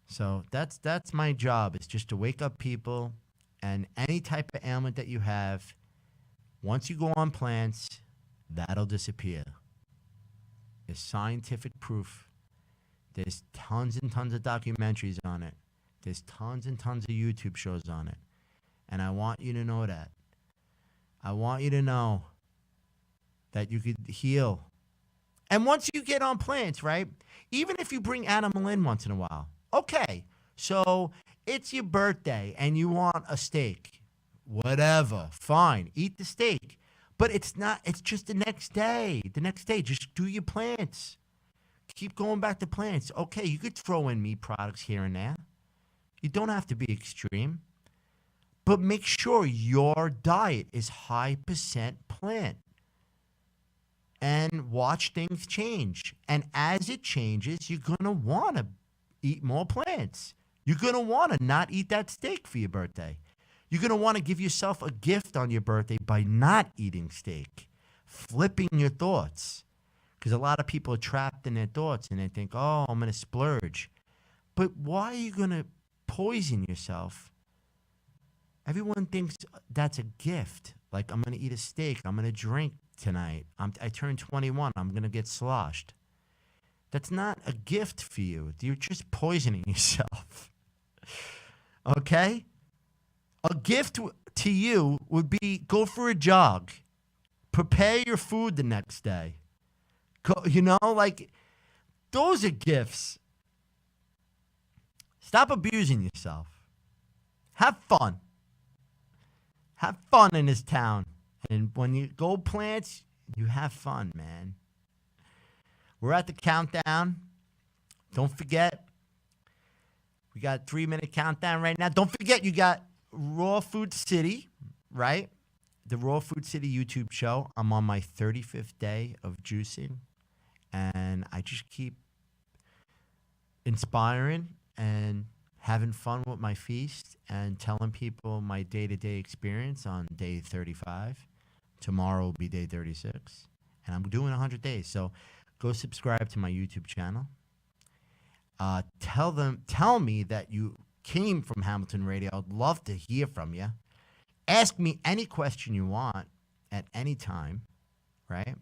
So that's my job, is just to wake up people, and any type of ailment that you have, once you go on plants, that'll disappear. There's scientific proof. There's tons and tons of documentaries on it. There's tons and tons of YouTube shows on it. And I want you to know that. I want you to know that you could heal. And once you get on plants, right? Even if you bring animal in once in a while. Okay, so it's your birthday and you want a steak. Whatever, fine, eat the steak. But it's just the next day. The next day, just do your plants. Keep going back to plants. Okay, you could throw in meat products here and there. You don't have to be extreme. But make sure your diet is high % plant. And watch things change. And as it changes, you're going to want to eat more plants. You're going to want to not eat that steak for your birthday. You're going to want to give yourself a gift on your birthday by not eating steak. Flipping your thoughts. Because a lot of people are trapped in their thoughts and they think, oh, I'm going to splurge. But why are you going to poison yourself? Everyone thinks that's a gift. Like, I'm going to eat a steak. I'm going to drink tonight. I turned 21. I'm going to get sloshed. That's not a gift for you. You're just poisoning yourself. Okay? A gift to you would be go for a jog. Prepare your food the next day. Those are gifts. Stop abusing yourself. Have fun. Have fun in this town. And when you go plants, you have fun, man. We're at the countdown. Don't forget. We got a 3-minute countdown right now. Don't forget, you got Raw Food City, right? The Raw Food City YouTube show. I'm on my 35th day of juicing. And I just keep inspiring and having fun with my feast and telling people my day-to-day experience on day 35. Tomorrow will be day 36. And I'm doing 100 days. So go subscribe to my YouTube channel. Tell me that you came from Hamilton Radio. I'd love to hear from you. Ask me any question you want at any time, right?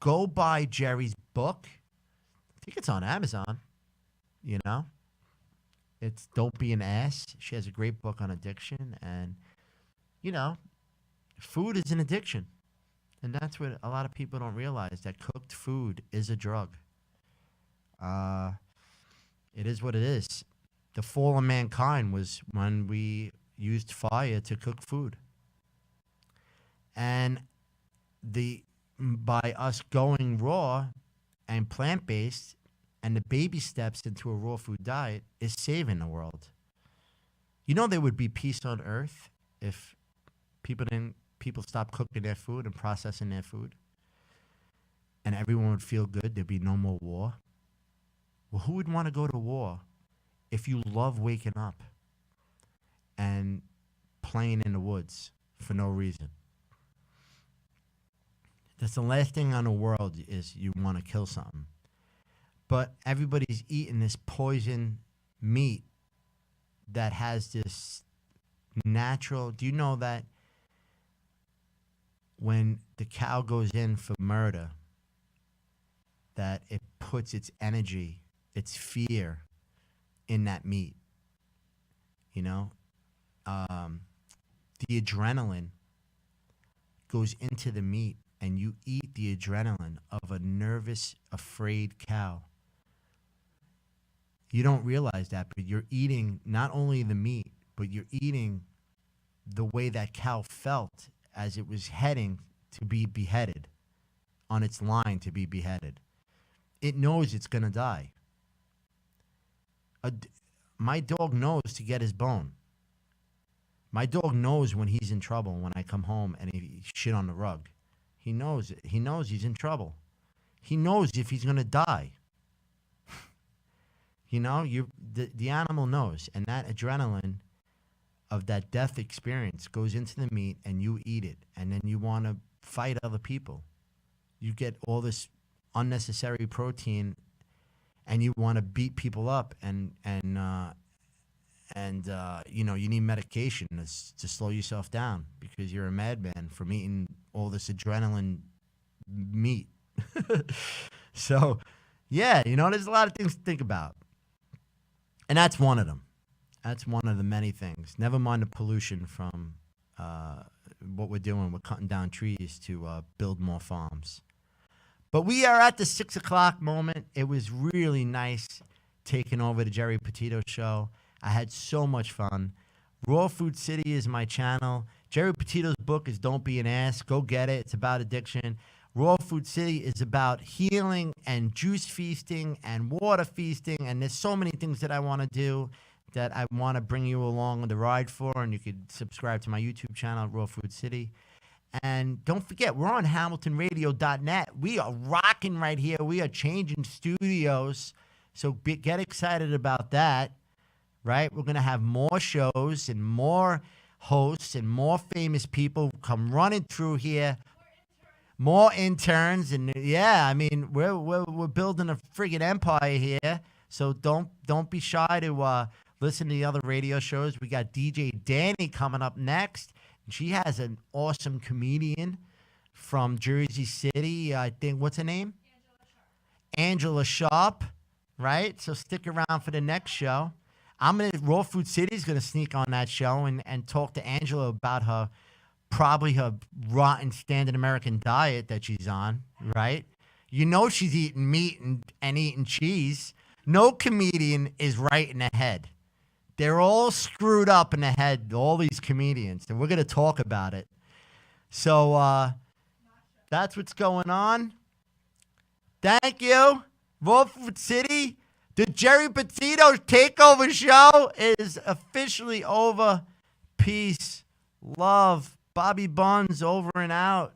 Go buy Geri's book. I think it's on Amazon, you know? It's Don't Be an Ass. She has a great book on addiction. And, you know, food is an addiction. And that's what a lot of people don't realize, that cooked food is a drug. It is what it is. The fall of mankind was when we used fire to cook food. And by us going raw and plant-based and the baby steps into a raw food diet is saving the world. You know, there would be peace on earth if people stopped cooking their food and processing their food, and everyone would feel good. There'd be no more war. Well, who would want to go to war if you love waking up and playing in the woods for no reason? That's the last thing on the world is you want to kill something. But everybody's eating this poison meat that has this natural... Do you know that when the cow goes in for murder, that it puts its energy, its fear in that meat? You know? The adrenaline goes into the meat, and you eat the adrenaline of a nervous, afraid cow. You don't realize that, but you're eating not only the meat, but you're eating the way that cow felt as it was heading to be beheaded, on its line to be beheaded. It knows it's going to die. My dog knows to get his bone. My dog knows when he's in trouble when I come home and he shit on the rug. He knows it. He knows he's in trouble. He knows if he's going to die. You know, the animal knows. And that adrenaline of that death experience goes into the meat, and you eat it. And then you want to fight other people. You get all this unnecessary protein, and you want to beat people up. And you know, you need medication to slow yourself down because you're a madman from eating all this adrenaline meat. So, yeah, you know, there's a lot of things to think about. And that's one of them. That's one of the many things. Never mind the pollution from what we're doing. We're cutting down trees to build more farms. But we are at the 6 o'clock moment. It was really nice taking over the Geri Petito show. I had so much fun. Raw Food City is my channel. Geri Petito's book is Don't Be an Ass. Go get it. It's about addiction. Raw Food City is about healing and juice feasting and water feasting. And there's so many things that I want to do that I want to bring you along on the ride for. And you could subscribe to my YouTube channel, Raw Food City. And don't forget, we're on HamiltonRadio.net. We are rocking right here. We are changing studios. So get excited about that, right? We're going to have more shows and more hosts and more famous people come running through here. More interns, and yeah, I mean, we're building a friggin' empire here. So don't be shy to listen to the other radio shows. We got DJ Danny coming up next. She has an awesome comedian from Jersey City. I think, what's her name? Angela Sharp, right? So stick around for the next show. Raw Food City is gonna sneak on that show and talk to Angela about probably her rotten standard American diet that she's on, right? You know she's eating meat and eating cheese. No comedian is right in the head. They're all screwed up in the head, all these comedians, and we're going to talk about it. So that's what's going on. Thank you. Raw Food City, the Geri Petito Takeover Show is officially over. Peace, love. Bobby Buns over and out.